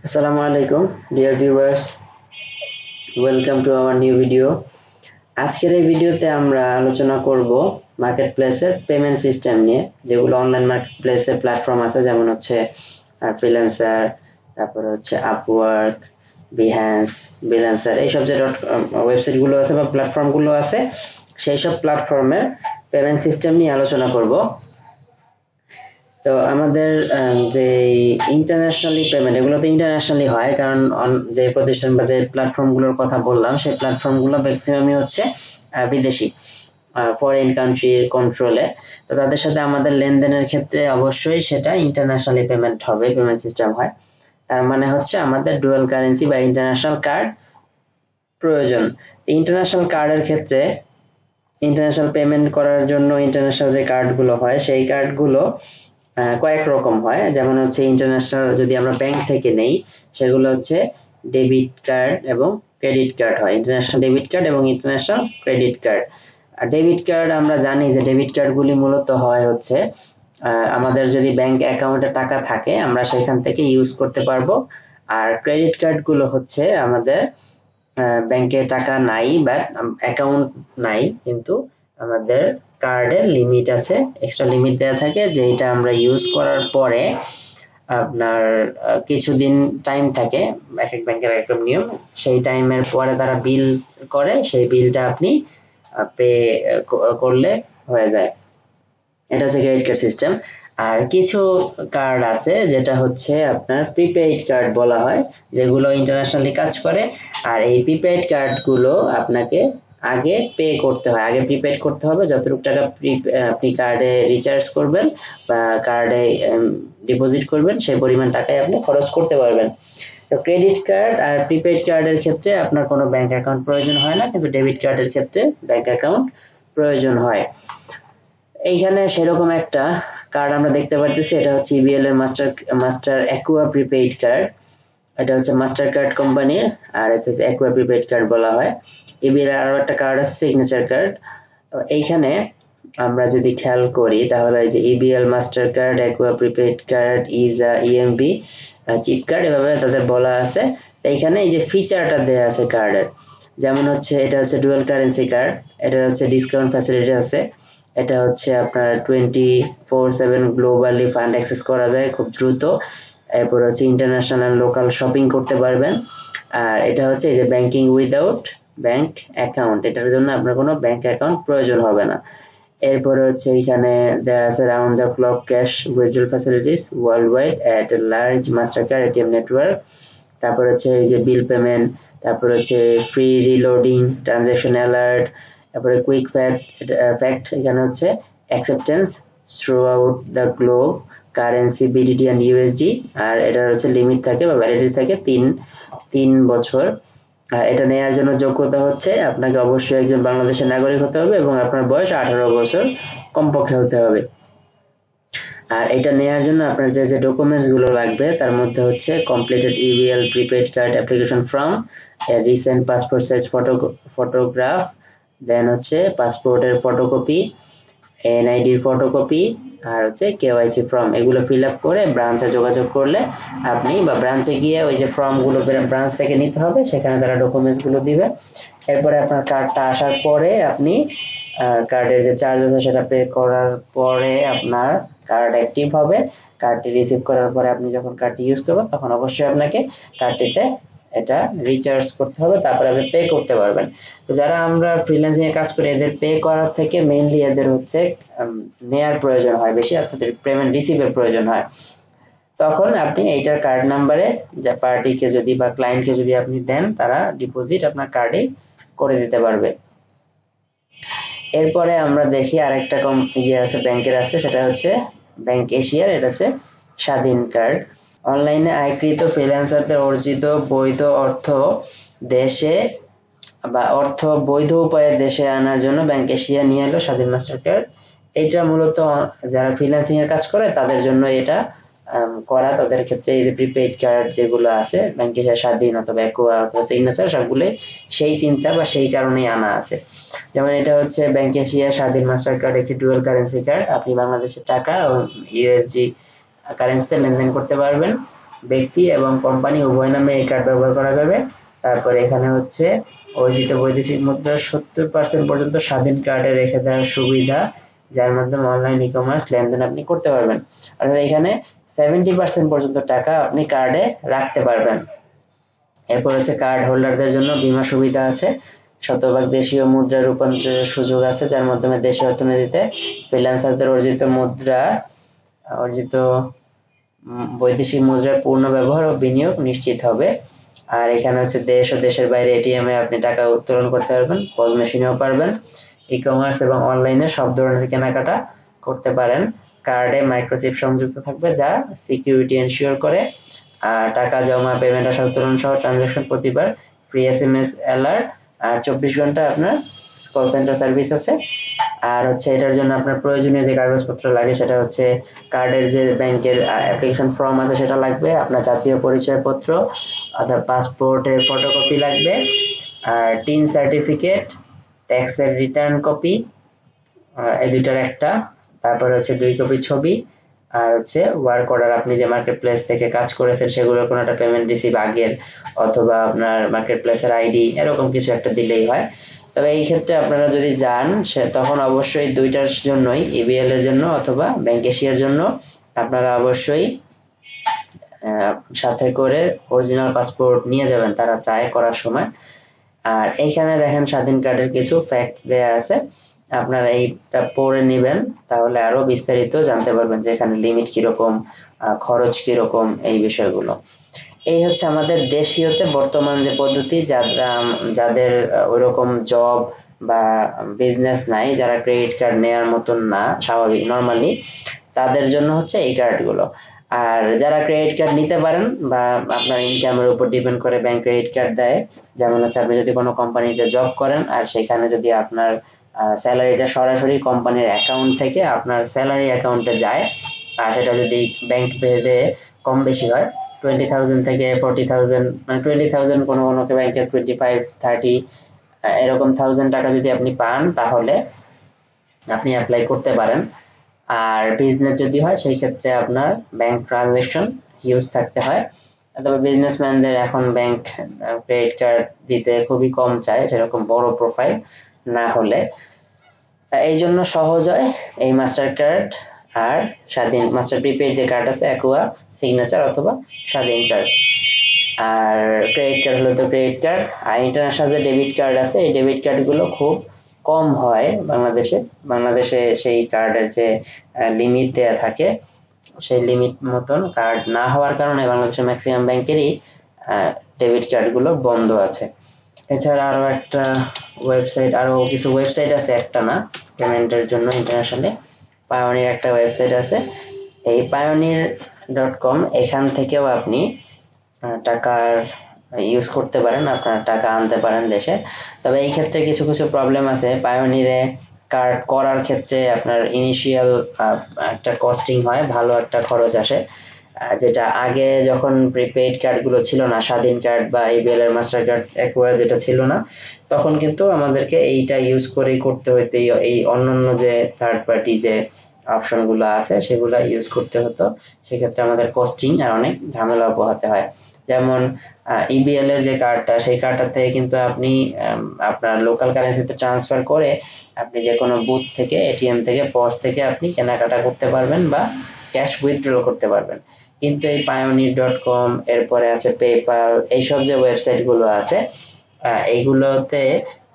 Assalamu alaikum, dear viewers. Welcome to our new video. আজকের এই ভিডিওতে আমরা আলোচনা করব মার্কেটপ্লেসের পেমেন্ট সিস্টেম নিয়ে, যেগুলো অনলাইন মার্কেটপ্লেসে প্ল্যাটফর্ম আছে, যেমন হচ্ছে ফ্রিল্যান্সার, তারপরে হচ্ছে আপওয়ার্ক, বিহ্যান্স, বিল্যান্সার, এইসব যে ওয়েবসাইটগুলো আছে বা প্ল্যাটফর্মগুলো আছে, সেই সব প্ল্যাটফর্মের পেমেন্ট সিস্টেম নিয়ে আলোচনা করব। তো আমাদের যে ইন্টারন্যাশনালি পেমেন্ট, এগুলো তো ইন্টারন্যাশনালি হয়, কারণ যে প্রতিষ্ঠান বা যে প্ল্যাটফর্মগুলোর কথা বললাম সেই প্ল্যাটফর্মগুলো ম্যাক্সিমামই হচ্ছে বিদেশি, ফরেন কান্ট্রির কন্ট্রোলে। তো তাদের সাথে আমাদের লেনদেনের ক্ষেত্রে অবশ্যই সেটা ইন্টারন্যাশনালি পেমেন্ট হবে, পেমেন্ট সিস্টেম হয়। তার মানে হচ্ছে আমাদের ডুয়াল কারেন্সি বা ইন্টারন্যাশনাল কার্ড প্রয়োজন। ইন্টারন্যাশনাল কার্ডের ক্ষেত্রে ইন্টারন্যাশনাল পেমেন্ট করার জন্য ইন্টারন্যাশনাল যে কার্ডগুলো হয় সেই কার্ডগুলো কয়েক রকম হয়। যেমন হচ্ছে ইন্টারন্যাশনাল যদি আমরা ব্যাংক থেকে নেই, সেগুলো হচ্ছে ডেবিট কার্ড এবং ক্রেডিট কার্ড হয়, ইন্টারন্যাশনাল ডেবিট কার্ড এবং ইন্টারন্যাশনাল ক্রেডিট কার্ড। আর ডেবিট কার্ড আমরা জানি যে ডেবিট কার্ডগুলি মূলত হয় হচ্ছে আমাদের যদি ব্যাংক অ্যাকাউন্টে টাকা থাকে আমরা সেখান থেকে ইউজ করতে পারবো। আর ক্রেডিট কার্ডগুলো হচ্ছে আমাদের ব্যাংকে টাকা নাই বা অ্যাকাউন্ট নাই, কিন্তু আমাদের কার্ডের লিমিট আছে, এক্সট্রা লিমিট দেওয়া থাকে, যেটা আমরা ইউজ করার পরে আপনার কিছুদিন টাইম থাকে, এক এক ব্যাংকের এক এক নিয়ম, সেই টাইমের পরে তারা বিল করে, সেই বিলটা আপনি পে করলে হয়ে যায়। এটা হচ্ছে ক্রেডিট কার্ড সিস্টেম। আর কিছু কার্ড আছে যেটা হচ্ছে আপনার প্রিপেইড কার্ড বলা হয়, যেগুলো ইন্টারন্যাশনালি কাজ করে। আর এই প্রিপেইড কার্ডগুলো আপনাকে আগে পে করতে হয়, আগে প্রিপেইড করতে হবে। যতটুকু টাকা আপনি কার্ডে রিচার্জ করবেন বা কার্ডে ডিপোজিট করবেন, সেই পরিমাণ টাকাই আপনি খরচ করতে পারবেন। তো ক্রেডিট কার্ড আর প্রিপেইড কার্ডের ক্ষেত্রে আপনার কোনো ব্যাংক অ্যাকাউন্ট প্রয়োজন হয় না, কিন্তু ডেবিট কার্ডের ক্ষেত্রে ব্যাংক অ্যাকাউন্ট প্রয়োজন হয়। এইখানে সেরকম একটা কার্ড আমরা দেখতে পারতেছি, এটা হচ্ছে ইবিএল এর মাস্টার অ্যাকুয়া প্রিপেইড কার্ড। এটা হচ্ছে মাস্টার কার্ড কোম্পানির, আর এটা হচ্ছে অ্যাকুয়া প্রিপেইড কার্ড বলা হয়। ইবিএল এর আরো একটা কার্ড আছে সিগনেচার কার্ড। এইখানে আমরা যদি খেয়াল করি তাহলে এই যে EBL master card, Aqua prepaid card, ইজা, ইএমবি, চিপ কার্ড, এভাবে তাদের বলা আছে। এইখানে এই যে ফিচারটা দেয়া আছে কার্ডের, যেমন হচ্ছে এটা হচ্ছে ডুয়াল কারেন্সি কার্ড, এটা হচ্ছে ডিসকাউন্ট ফ্যাসিলিটি আছে, এটা হচ্ছে আপনার 24/7 গ্লোবালি ফান্ড অ্যাক্সেস করা যায় খুব দ্রুত, এরপর হচ্ছে ইন্টারন্যাশনাল লোকাল শপিং করতে পারবেন। আর এটা হচ্ছে এই যে ব্যাংকিং উইদাউট ব্যাংক অ্যাকাউন্ট, এটার জন্য আপনার কোনো ব্যাংক অ্যাকাউন্ট প্রয়োজন হবে না। এরপরে হচ্ছে এখানে দেয়া আছে round the clock cash withdrawal facilities worldwide at a large Mastercard ATM network. তারপর হচ্ছে এই যে বিল পেমেন্ট, তারপর হচ্ছে ফ্রি রিলোডিং, ট্রানজাকশন অ্যালার্ট, তারপরে কুইক ফ্যাক্ট, এখানে হচ্ছে acceptance throughout the globe, currency BDT and USD. আর এটার হচ্ছে লিমিট থাকে বা ভ্যালিডিটি থাকে তিন বছর। আর এটা নেওয়ার জন্য যোগ্যতা হচ্ছে আপনাকে অবশ্যই একজন বাংলাদেশের নাগরিক হতে হবে এবং আপনার বয়স 18 বছর কমপক্ষে হতে হবে। আর এটা নেওয়ার জন্য আপনার যে যে ডকুমেন্টস গুলো লাগবে তার মধ্যে হচ্ছে completed EBL prepaid card application form, recent passport size photograph, then হচ্ছে পাসপোর্টের ফটোকপি, এনআইডির ফটোকপি, আর হচ্ছে কেওয়াইসি ফর্ম। এগুলো ফিল আপ করে ব্রাঞ্চে যোগাযোগ করলে আপনি, বা ব্রাঞ্চে গিয়ে ওই যে ফর্মগুলো ব্রাঞ্চ থেকে নিতে হবে, সেখানে তারা ডকুমেন্টস গুলো দিবে। এরপরে আপনার কার্ডটা আসার পরে আপনি কার্ডের যে চার্জ আছে সেটা পে করার পরে আপনার কার্ড অ্যাক্টিভ হবে। কার্ডটি রিসিভ করার পরে আপনি যখন কার্ডটি ইউজ করবেন তখন অবশ্যই আপনাকে কার্ডটিতে এটা রিচার্জ করতে হবে, তারপরে আপনি পে করতে পারবেন। তো যারা আমরা ফ্রিল্যান্সিং এ কাজ করি এদের পে করার থেকে মেইনলি এদের হচ্ছে নেয়ার প্রয়োজন হয় বেশি, অর্থাৎ পেমেন্ট রিসিভের প্রয়োজন হয়। তখন আপনি এইটার কার্ড নাম্বারে যে পার্টিকে যদি বা ক্লায়েন্টকে যদি আপনি দেন, তারা ডিপোজিট আপনার কার্ডে করে দিতে পারবে। এরপরে আমরা দেখি আরেকটা আছে ব্যাংকের আছে, সেটা হচ্ছে ব্যাংক এশিয়ার, এটা হচ্ছে স্বাধীন কার্ড। অনলাইনে আয়কৃত ফ্রিল্যান্সারদের অর্জিত বৈধ অর্থ দেশে বা অর্থ বৈধ উপায়ে দেশে আনার জন্য ব্যাংক এশিয়া নিয়ে এলো স্বাধীন মাস্টার কার্ড। এটা মূলত যারা ফ্রিল্যান্সিং এর কাজ করে তাদের জন্য এটা করা। তাদের ক্ষেত্রে এই যে প্রিপেইড কার্ড যেগুলো আছে ব্যাংক এশিয়া স্বাধীন অথবা অ্যাকুয়া অথবা সিগনেচার, সবগুলো সেই চিন্তা বা সেই কারণেই আনা আছে। যেমন এটা হচ্ছে ব্যাংক এশিয়া স্বাধীন মাস্টার কার্ড, একটি ডুয়াল কারেন্সি কার্ড। আপনি বাংলাদেশের টাকা ও ইউএসডি কারেন্সিতে লেনদেন করতে পারবেন। ব্যক্তি এবং কোম্পানি উভয় নামে এই কার্ড ব্যবহার করা যাবে। তারপরে এখানে হচ্ছে অর্জিত বৈদেশিক মুদ্রার 70% পর্যন্ত স্বাধীন কার্ডে রেখে দেওয়ার সুবিধা, যার মাধ্যমে অনলাইন ই কমার্স লেনদেন আপনি করতে পারবেন। আর এখানে 70% পর্যন্ত টাকা আপনি কার্ডে রাখতে পারবেন। এরপর হচ্ছে কার্ড হোল্ডারদের জন্য বীমা সুবিধা আছে, শতভাগ দেশীয় মুদ্রা রূপান্তরের সুযোগ আছে, যার মাধ্যমে দেশের অর্থনীতিতে ফ্রিল্যান্সারদের অর্জিত বৈদেশিক মুদ্রার পূর্ণ ব্যবহার ও বিনিয়োগ নিশ্চিত হবে। আর এখানে হচ্ছে দেশ ও দেশের বাইরে এটিএম এ আপনি টাকা উত্তোলন করতে পারবেন, পজ মেশিনেও পারবেন, ই কমার্স এবং অনলাইনে সব ধরনের কেনাকাটা করতে পারেন। কার্ডে মাইক্রোচিপ সংযুক্ত থাকবে যা সিকিউরিটি এনশিওর করে। আর টাকা জমা, পেমেন্ট আসা, উত্তোলন সহ ট্রানজাকশন প্রতিবার ফ্রি এসএমএস অ্যালার্ট, আর 24 ঘন্টা আপনার কল সেন্টার সার্ভিস আছে। আর হচ্ছে এটার জন্য আপনার প্রয়োজনীয় যে কাগজপত্র লাগে সেটা হচ্ছে কার্ডের যে ব্যাংকের অ্যাপ্লিকেশন ফর্ম আছে সেটা লাগবে, আপনার জাতীয় পরিচয়পত্র অর্থাৎ পাসপোর্টের ফটোকপি লাগবে, আর টিন সার্টিফিকেট, ট্যাক্সের রিটার্ন কপি, এই দুইটার একটা, তারপর হচ্ছে 2 কপি ছবি, আর হচ্ছে ওয়ার্ক অর্ডার, আপনি যে মার্কেট প্লেস থেকে কাজ করেছেন সেগুলোর কোনো একটা পেমেন্ট রিসিভ আগের, অথবা আপনার মার্কেট প্লেসের আইডি, এরকম কিছু একটা দিলেই হয়। তবে এই ক্ষেত্রে আপনারা যদি যান তখন অবশ্যই দুইটার জন্যই, ইবিএল এর জন্য অথবা ব্যাংক এশিয়ার জন্য আপনারা অবশ্যই সাথে করে অরিজিনাল পাসপোর্ট নিয়ে যাবেন, তারা চায় করার সময়। আর এইখানে দেখেন স্বাধীন কার্ডের কিছু ফ্যাক্ট দেয়া আছে, আপনারা এইটা পড়ে নেবেন, তাহলে আরো বিস্তারিত জানতে পারবেন যে এখানে লিমিট কিরকম, খরচ কিরকম, এই বিষয়গুলো। এই হচ্ছে আমাদের দেশীয়তে বর্তমান যে পদ্ধতি, যাদের ওইরকম জব বা বিজনেস নাই, যারা ক্রেডিট কার্ড নেওয়ার মতন না স্বাভাবিক নর্মালি, তাদের জন্য হচ্ছে এই কার্ডগুলো। আর যারা ক্রেডিট কার্ড নিতে পারেন বা আপনার ইনকামের উপর ডিপেন্ড করে ব্যাংক ক্রেডিট কার্ড দেয়, যেমন হচ্ছে আপনি যদি কোনো কোম্পানিতে জব করেন আর সেখানে যদি আপনার স্যালারিটা সরাসরি কোম্পানির অ্যাকাউন্ট থেকে আপনার স্যালারি অ্যাকাউন্টে যায়, আর সেটা যদি ব্যাংক ভেদে কম বেশি হয়, 20,000 থেকে 40,000, মানে 20,000 কোনো ব্যাংকে 25, 30 এরকম 1000 টাকা যদি আপনি পান তাহলে আপনি অ্যাপ্লাই করতে পারেন। আর বিজনেস যদি হয় সেই ক্ষেত্রে আপনার ব্যাংক ট্রানজাকশন হিউজ থাকতে হয়। তবে বিজনেসম্যানদের এখন ব্যাংক ক্রেডিট কার্ড দিতে খুবই কম চায়, সেরকম বড় প্রোফাইল না হলে। এই জন্য সহজ হয় এই মাস্টার কার্ড আর স্বাধীন মাস্টার প্রিপেড যে কার্ড আছে, অ্যাকুয়া, সিগনেচার অথবা স্বাধীন কার্ড। আর ক্রেডিট কার্ড হলো তো ক্রেডিট কার্ড। আর ইন্টারন্যাশনাল যে ডেবিট কার্ড আছে, এই ডেবিট কার্ডগুলো খুব কম হয় বাংলাদেশে সেই কার্ডের যে লিমিট দেয়া থাকে সেই লিমিট মতন কার্ড না হওয়ার কারণে বাংলাদেশের ম্যাক্সিমাম ব্যাংকেরই ডেবিট কার্ডগুলো বন্ধ আছে। এছাড়া আরো কিছু ওয়েবসাইট আছে, একটা না, পেমেন্টের জন্য ইন্টারন্যাশনালি পায়োনির একটা ওয়েবসাইট আছে, এই pioneer.com, এখান থেকেও আপনি টাকার ইউজ করতে পারেন, আপনার টাকা আনতে পারেন দেশে। তবে এই ক্ষেত্রে কিছু কিছু প্রবলেম আছে। পায়োনিরে কার্ড করার ক্ষেত্রে আপনার ইনিশিয়াল একটা কস্টিং হয়, ভালো একটা খরচ আসে, যেটা আগে যখন প্রিপেইড কার্ডগুলো ছিল না, স্বাধীন কার্ড বা ইবিএল এর মাস্টার কার্ড অ্যাকুয়া যেটা ছিল না, তখন কিন্তু আমাদেরকে এইটা ইউজ করেই করতে হতো, এই অন্যান্য যে থার্ড পার্টি যে অপশনগুলো আছে সেগুলো ইউজ করতে হতো। সেক্ষেত্রে আমাদের কস্টিং আর অনেক ঝামেলা পোহাতে হয়। যেমন ইবিএল এর যে কার্ডটা, সেই কার্ডটা থেকে কিন্তু আপনি আপনার লোকাল কারেন্সিতে ট্রান্সফার করে আপনি যে কোনো বুথ থেকে, এটিএম থেকে, পজ থেকে আপনি কেনাকাটা করতে পারবেন বা ক্যাশ উইথড্র করতে পারবেন। কিন্তু এই pioneer.com, এরপরে আছে পেপ্যাল, এইসব যে ওয়েবসাইট গুলো আছে, এইগুলোতে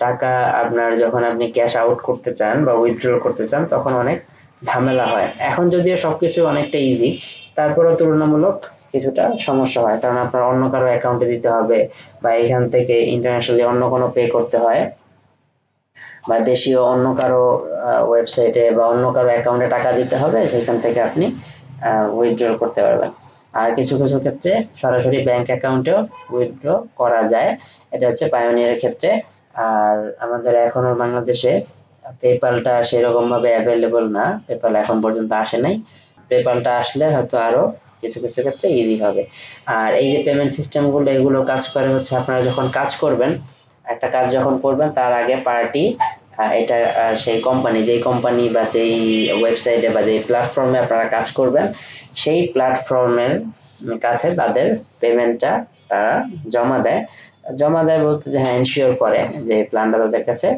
টাকা আপনার যখন আপনি ক্যাশ আউট করতে চান বা উইথড্র করতে চান তখন অনেক ঝামেলা হয়। এখন যদিও সবকিছু অনেকটা ইজি, তারপরেও তুলনামূলক কিছুটা সমস্যা হয়, কারণ আপনার অন্য কারো অ্যাকাউন্টে দিতে হবে বা এখান থেকে ইন্টারন্যাশনালি অন্য কোনো পে করতে হয়, বা দেশীয় অন্য কারো ওয়েবসাইটে বা অন্য কারো অ্যাকাউন্টে টাকা দিতে হবে, সেখান থেকে আপনি উইথড্র করতে পারবেন। আর কিছু কিছু ক্ষেত্রে সরাসরি ব্যাংক অ্যাকাউন্টেও উইথড্র করা যায়, এটা হচ্ছে পায়োনিয়ারের ক্ষেত্রে। আর আমাদের এখনো বাংলাদেশে পেপ্যালটা সেরকম ভাবে অ্যাভেলেবল না, পেপ্যাল এখন পর্যন্ত আসে নাই, পেপ্যালটা আসলে হয়তো আরো কিছু কিছু ক্ষেত্রে ইজি হবে। আর এই যে পেমেন্ট সিস্টেমগুলো, এগুলো কাজ করে হচ্ছে আপনারা যখন কাজ করবেন, একটা কাজ যখন করবেন তার আগে পার্টি এটা সেই কোম্পানি, যেই কোম্পানি বা যেই ওয়েবসাইটে বা যেই প্ল্যাটফর্মে আপনারা কাজ করবেন সেই প্ল্যাটফর্মের কাছে তাদের পেমেন্টটা তারা জমা দেয় বলতে যে হ্যাঁ এনশিওর করে যে প্ল্যানটা তাদের কাছে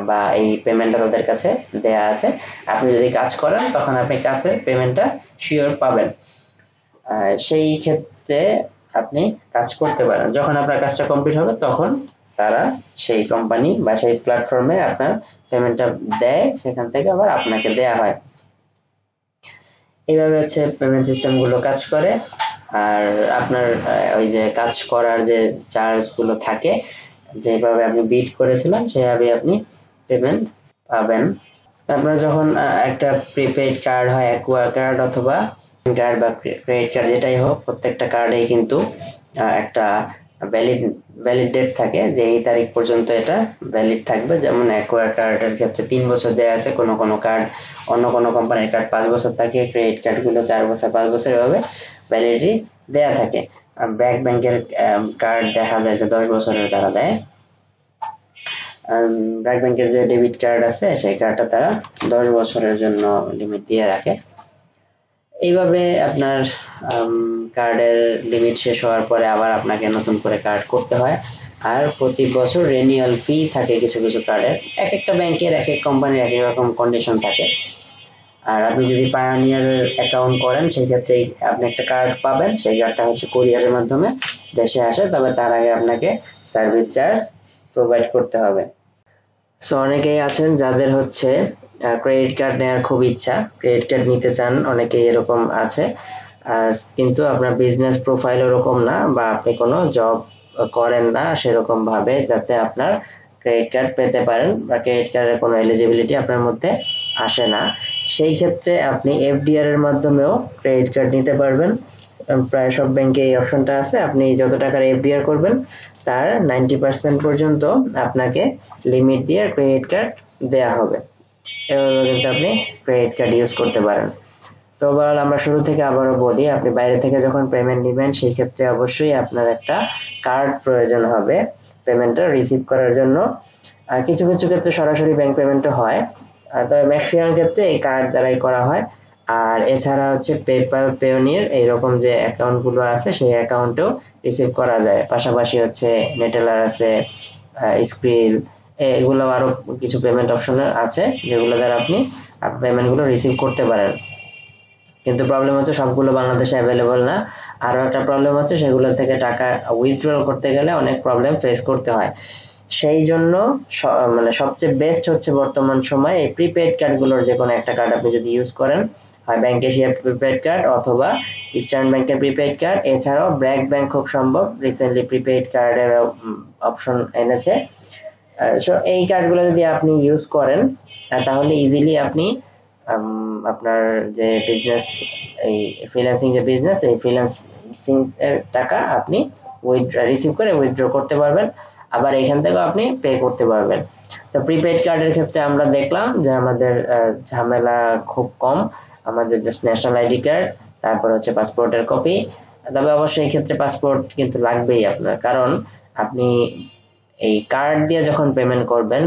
বা এই পেমেন্টটা তাদের কাছে দেয়া আছে। আপনি যদি কাজ করেন তখন আপনি কাজের পেমেন্টটা শিওর পাবেন। সেই ক্ষেত্রে আপনি কাজ করতে পারেন। যখন আপনার কাজটা কমপ্লিট হবে তখন তারা সেই কোম্পানি বা সেই প্ল্যাটফর্মে আপনার পেমেন্টটা দেয়, সেখান থেকে আবার আপনাকে দেয়া হয়। এইভাবে হচ্ছে পেমেন্ট সিস্টেম গুলো কাজ করে। আর আপনার ওই যে কাজ করার যে চার্জ গুলো থাকে, যেভাবে আপনি বিড করেছিলেন সেভাবে আপনি পেমেন্ট পাবেন। আপনার যখন একটা প্রিপেইড কার্ড হয়, অ্যাকুয়া কার্ড অথবা কার্ড বা ক্রেডিট কার্ড যেটাই হোক, প্রত্যেকটা কার্ডেই কিন্তু একটা ভ্যালিড ডেট থাকে যে এই তারিখ পর্যন্ত এটা ভ্যালিড থাকবে। যেমন অ্যাকুয়া কার্ডের ক্ষেত্রে 3 বছর দেওয়া আছে, কোনো কার্ড, অন্য কোনো কোম্পানির কার্ড 5 বছর থাকে, ক্রেডিট কার্ডগুলো 4 বছর 5 বছর এভাবে ভ্যালিডিটি দেয়া থাকে। আর ব্যাংকের কার্ড দেখা যায় যে 10 বছরের তারা দেয়। ব্র্যাক ব্যাংকের যে ডেবিট কার্ড আছে সেই কার্ডটা তারা 10 বছরের জন্য লিমিট দিয়ে রাখে। এইভাবে আপনার কার্ডের লিমিট শেষ হওয়ার পরে আবার আপনাকে নতুন করে কার্ড করতে হয়। আর প্রতি বছর রিনিউয়াল ফি থাকে কিছু কার্ডের। এক একটা ব্যাংকের এক এক কোম্পানির এক এক রকম কন্ডিশন থাকে। আর আপনি যদি পায়োনিয়ার অ্যাকাউন্ট করেন সেই ক্ষেত্রে আপনি একটা কার্ড পাবেন, সেই কার্ডটা হচ্ছে কুরিয়ারের মাধ্যমে দেশে আসে, তবে তার আগে আপনাকে সার্ভিস চার্জ প্রোভাইড করতে হবে। সো অনেকেই আছেন যাদের হচ্ছে ক্রেডিট কার্ড নেওয়ার খুব ইচ্ছা, ক্রেডিট কার্ড নিতে চান, অনেকেই এরকম আছে, কিন্তু আপনার বিজনেস প্রোফাইল ওরকম না বা আপনি কোনো জব করেন না সেরকম ভাবে যাতে আপনার ক্রেডিট কার্ড পেতে পারেন বা ক্রেডিট কার্ডের কোনো এলিজিবিলিটি আপনার মধ্যে আসে না, সেই ক্ষেত্রে আপনি এফডিআর এর মাধ্যমেও ক্রেডিট কার্ড নিতে পারবেন। প্রায় সব ব্যাংকে এই অপশনটা আছে। আপনি যত টাকার এফডিআর করবেন তার 90% পর্যন্ত আপনাকে লিমিট দিয়ে ক্রেডিট কার্ড দেয়া হবে। এভাবে কিন্তু আপনি ক্রেডিট কার্ড ইউজ করতে পারেন। তো ওভারঅল আমরা শুরু থেকে আবারও বলি, আপনি বাইরে থেকে যখন পেমেন্ট নেবেন সেই ক্ষেত্রে অবশ্যই আপনার একটা কার্ড প্রয়োজন হবে পেমেন্টটা রিসিভ করার জন্য। আর কিছু ক্ষেত্রে সরাসরি ব্যাংক পেমেন্টও হয়, তবে ম্যাক্সিমাম ক্ষেত্রে এই কার্ড দ্বারাই করা হয়। আর এছাড়া হচ্ছে পেপ্যাল, পেওনিয়ার এইরকম যে অ্যাকাউন্ট গুলো আছে সেই অ্যাকাউন্টেও রিসিভ করা যায়। পাশাপাশি হচ্ছে নেটেলার আছে, স্ক্রিল, এগুলো আরো কিছু পেমেন্ট অপশন আছে যেগুলো দ্বারা আপনি পেমেন্ট গুলো রিসিভ করতে পারেন। কিন্তু প্রবলেম হচ্ছে সবগুলো বাংলাদেশে অ্যাভেলেবল না। আরো একটা প্রবলেম হচ্ছে সেগুলো থেকে টাকা উইথড্রল করতে গেলে অনেক প্রবলেম ফেস করতে হয়। সেই জন্য মানে সবচেয়ে বেস্ট হচ্ছে বর্তমান সময়ে এই প্রিপেড কার্ডগুলোর যে কোনো একটা কার্ড আপনি যদি ইউজ করেন, হয় ব্যাংক এশিয়া প্রিপেড কার্ড অথবা ইস্টার্ন ব্যাংকের প্রিপেড কার্ড। এছাড়াও ব্র্যাক ব্যাংক খুব সম্ভব রিসেন্টলি প্রিপেড কার্ডের অপশন এনেছে। সো এই কার্ডগুলো যদি আপনি ইউজ করেন তাহলে ইজিলি আপনি আপনার যে বিজনেস, এই ফ্রিল্যান্সিং যে বিজনেস, এই ফ্রিল্যান্সিং এর টাকা আপনি রিসিভ করে উইথড্র করতে পারবেন, আবার এখান থেকেও আপনি পে করতে পারবেন। তো প্রিপেড কার্ডের ক্ষেত্রে আমরা দেখলাম যে আমাদের ঝামেলা খুব কম, আমাদের জাস্ট ন্যাশনাল আইডি কার্ড, তারপর হচ্ছে পাসপোর্টের কপি। তবে অবশ্যই এই ক্ষেত্রে পাসপোর্ট কিন্তু লাগবেই আপনার, কারণ আপনি এই কার্ড দিয়ে যখন পেমেন্ট করবেন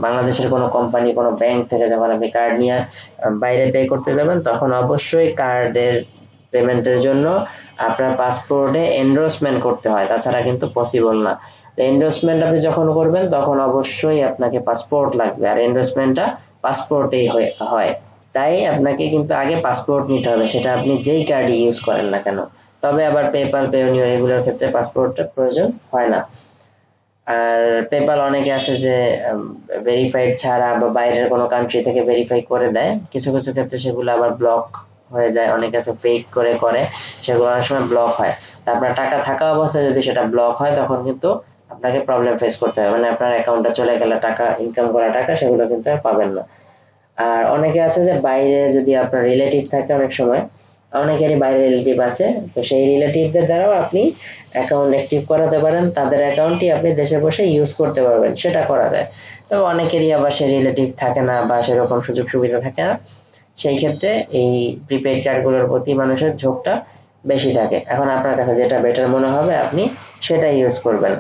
বাংলাদেশের কোনো কোম্পানি, কোনো ব্যাংক থেকে যখন আপনি কার্ড নিয়ে বাইরে পে করতে যাবেন তখন অবশ্যই কার্ডের পেমেন্টের জন্য আপনার পাসপোর্টে এনডোর্সমেন্ট করতে হয়, তাছাড়া কিন্তু পসিবল না। এনডোর্সমেন্ট আপনি যখন করবেন তখন অবশ্যই আপনাকে পাসপোর্ট লাগবে, আর এনডোর্সমেন্টটা পাসপোর্টেই হয়। তাই আপনাকে কিন্তু আগে পাসপোর্ট নিতে হবে, সেটা আপনি যেই কার্ড ইউজ করেন না কেন। তবে আবার পেপ্যাল, পেওনিয়ার এগুলোর ক্ষেত্রে পাসপোর্টের প্রয়োজন হয় না। আর পেপ্যাল অনেকে আছে যে ভেরিফাইড ছাড়া বা বাইরের কোনো কান্ট্রি থেকে ভেরিফাই করে দেয়, কিছু ক্ষেত্রে সেগুলো আবার ব্লক হয়ে যায়। অনেকে আছে ফেক করে সেগুলো অনেক সময় ব্লক হয়। তা আপনার টাকা থাকা অবস্থায় যদি সেটা ব্লক হয় তখন কিন্তু আপনাকে প্রবলেম ফেস করতে হবে, মানে আপনার অ্যাকাউন্টে চলে গেলে টাকা, ইনকাম করা টাকা সেগুলো কিন্তু আর পাবেন না। আর অনেকে আছে যে বাইরে যদি আপনার রিলেটিভ থাকে, অনেক সময় অনেকেরই বাইরে রিলেটিভ আছে, তো সেই রিলেটিভদের দ্বারাও আপনি অ্যাকাউন্ট অ্যাক্টিভ করাতে পারেন, তাদের অ্যাকাউন্টই আপনি দেশে বসে ইউজ করতে পারবেন, সেটা করা যায়। তবে অনেকেরই আবার সেই রিলেটিভ থাকে না বা সেরকম সুযোগ সুবিধা থাকে না, সেই ক্ষেত্রে এই প্রিপেড কার্ডগুলোর প্রতি মানুষের ঝোঁকটা বেশি থাকে। এখন আপনার কাছে যেটা বেটার মনে হবে আপনি সেটা ইউজ করবেন।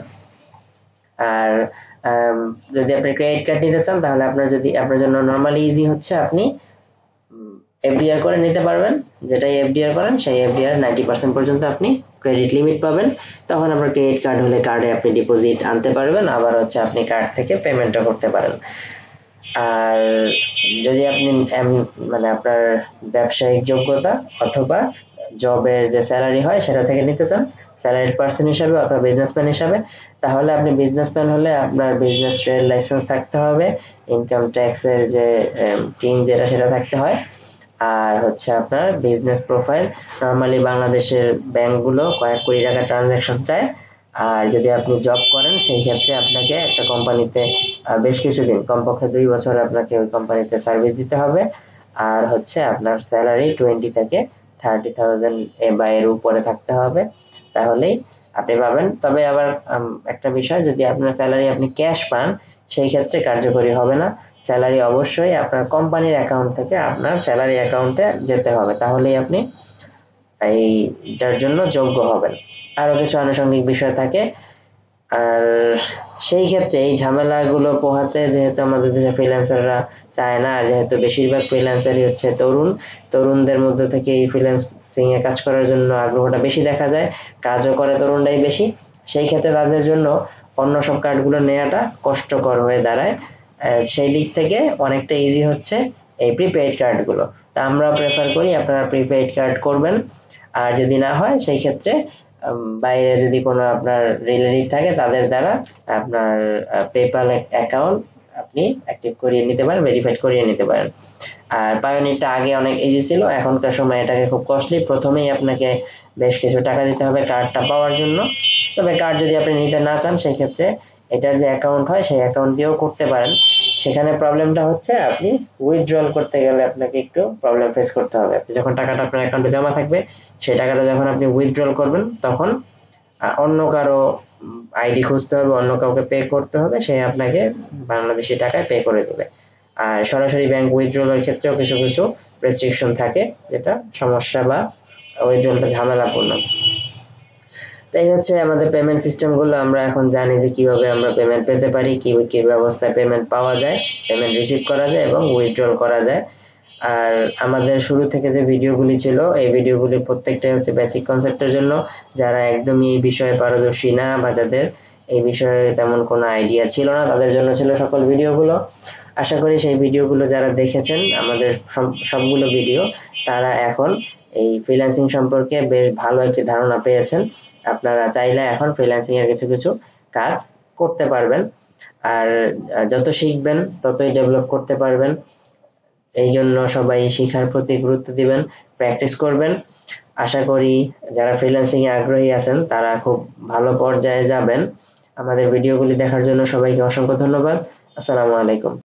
আর যদি আপনি ক্রেডিট কার্ড নিতে চান তাহলে আপনার জন্য নরমালি ইজি হচ্ছে, আপনি এফডিআর করে নিতে পারবেন। যেটাই এফডিআর করেন সেই এফডিআর 90% পর্যন্ত আপনি ক্রেডিট লিমিট পাবেন। তখন আপনার ক্রেডিট কার্ড হলে কার্ডে আপনি ডিপোজিট আনতে পারবেন, আবার হচ্ছে আপনি কার্ড থেকে পেমেন্টও করতে পারেন। আর যদি আপনি মানে আপনার ব্যবসায়িক যোগ্যতা অথবা জবের যে স্যালারি হয় সেটা থেকে নিতে চান, স্যালারিড পার্সন হিসাবে অথবা বিজনেসম্যান হিসাবে, তাহলে আপনি বিজনেসম্যান হলে আপনার বিজনেস ট্রেড লাইসেন্স থাকতে হবে, ইনকাম ট্যাক্সের যে পিন সেটা থাকতে হয়, আর হচ্ছে আপনার বিজনেস প্রোফাইল। নরমালি বাংলাদেশের ব্যাংকগুলো কয়েক কোটি টাকা ট্রানজাকশন চায়। আর যদি আপনি জব করেন সেই ক্ষেত্রে আপনাকে একটা কোম্পানিতে বেশ কিছুদিন, কমপক্ষে 2 বছর আপনাকে ওই কোম্পানিতে সার্ভিস দিতে হবে। আর হচ্ছে আপনার স্যালারি 20 থেকে 30,000 বা এর উপরে থাকতে হবে, তাহলেই আপনি পাবেন। তবে আবার একটা বিষয়, যদি আপনার স্যালারি আপনি ক্যাশ পান সেই ক্ষেত্রে কার্যকরী হবে না। স্যালারি অবশ্যই আপনার কোম্পানির অ্যাকাউন্ট থেকে আপনার স্যালারি অ্যাকাউন্টে যেতে হবে, তাহলেই আপনি এইটার জন্য যোগ্য হবেন। আরো কিছু আনুষঙ্গিক বিষয় থাকে। আর সেই ক্ষেত্রে এই ঝামেলাগুলো পোহাতে যেহেতু আমাদের দেশে ফ্রিল্যান্সাররা চায় না, আর যেহেতু বেশিরভাগ ফ্রিল্যান্সারই হচ্ছে তরুণদের মধ্যে থেকে এই ফ্রিল্যান্সিং এ কাজ করার জন্য আগ্রহটা বেশি দেখা যায়, কাজও করে তরুণরাই বেশি, সেই ক্ষেত্রে তাদের জন্য অন্য সব কার্ডগুলো নেওয়াটা কষ্টকর হয়ে দাঁড়ায়। সেই দিক থেকে অনেকটা ইজি হচ্ছে এই প্রিপেইড কার্ডগুলো। তা আমরা প্রেফার করি আপনারা প্রিপেইড কার্ড করবেন। আর যদি না হয় সেই ক্ষেত্রে বাইরে যদি কোনো আপনার রিলেটিভ থাকে তাদের দ্বারা আপনার পেপ্যাল অ্যাকাউন্ট আপনি অ্যাক্টিভ করিয়ে নিতে পারেন, ভেরিফাইড করিয়ে নিতে পারেন। আর পায়োনিরটা আগে অনেক ইজি ছিল, এখনকার সময় এটাকে খুব কস্টলি। প্রথমেই আপনাকে বেশ কিছু টাকা দিতে হবে কার্ডটা পাওয়ার জন্য। তবে কার্ড যদি আপনি নিতে না চান সেই ক্ষেত্রে এটার যে অ্যাকাউন্ট হয় সেই অ্যাকাউন্ট দিয়েও করতে পারেন। সেখানে প্রবলেমটা হচ্ছে আপনি উইথড্রল করতে গেলে আপনাকে একটু প্রবলেম ফেস করতে হবে। আপনি যখন টাকাটা আপনার অ্যাকাউন্টে জমা থাকবে সেই টাকাটা যখন আপনি উইথড্রল করবেন তখন অন্য কারো আইডি খুঁজতে হবে, অন্য কাউকে পে করতে হবে, সে আপনাকে বাংলাদেশি টাকায় পে করে দেবে। আর সরাসরি ব্যাংক উইথড্রলের ক্ষেত্রেও কিছু কিছু রেস্ট্রিকশন থাকে, যেটা সমস্যা বা উইথড্রলটা ঝামেলাপূর্ণ। তাই হচ্ছে আমাদের পেমেন্ট সিস্টেমগুলো আমরা এখন জানি যে কিভাবে আমরা পেমেন্ট পেতে পারি, কি ব্যবস্থায় পেমেন্ট পাওয়া যায়, পেমেন্ট রিসিভ করা যায় এবং উইথড্রল করা যায়। আর আমাদের শুরু থেকে যে ভিডিওগুলি ছিল এই ভিডিওগুলির প্রত্যেকটাই হচ্ছে বেসিক কনসেপ্টের জন্য, যারা একদমই এই বিষয়ে পারদর্শী না বা যাদের এই বিষয়ে তেমন কোনো আইডিয়া ছিল না তাদের জন্য ছিল সকল ভিডিওগুলো। আশা করি সেই ভিডিওগুলো যারা দেখেছেন আমাদের সবগুলো ভিডিও, তারা এখন এই ফ্রিল্যান্সিং সম্পর্কে বেশ ভালো একটি ধারণা পেয়েছেন। আপনারা চাইলে এখন ফ্রিল্যান্সিং এর কিছু কিছু কাজ করতে পারবেন। আর যত শিখবেন ততই ডেভেলপ করতে পারবেন। এই জন্য সবাই শিখার প্রতি গুরুত্ব দিবেন, প্র্যাকটিস করবেন। আশা করি যারা ফ্রিল্যান্সিং এ আগ্রহী আছেন তারা খুব ভালো পর্যায়ে যাবেন। আমাদের ভিডিওগুলি দেখার জন্য সবাইকে অসংখ্য ধন্যবাদ। আসসালামু আলাইকুম।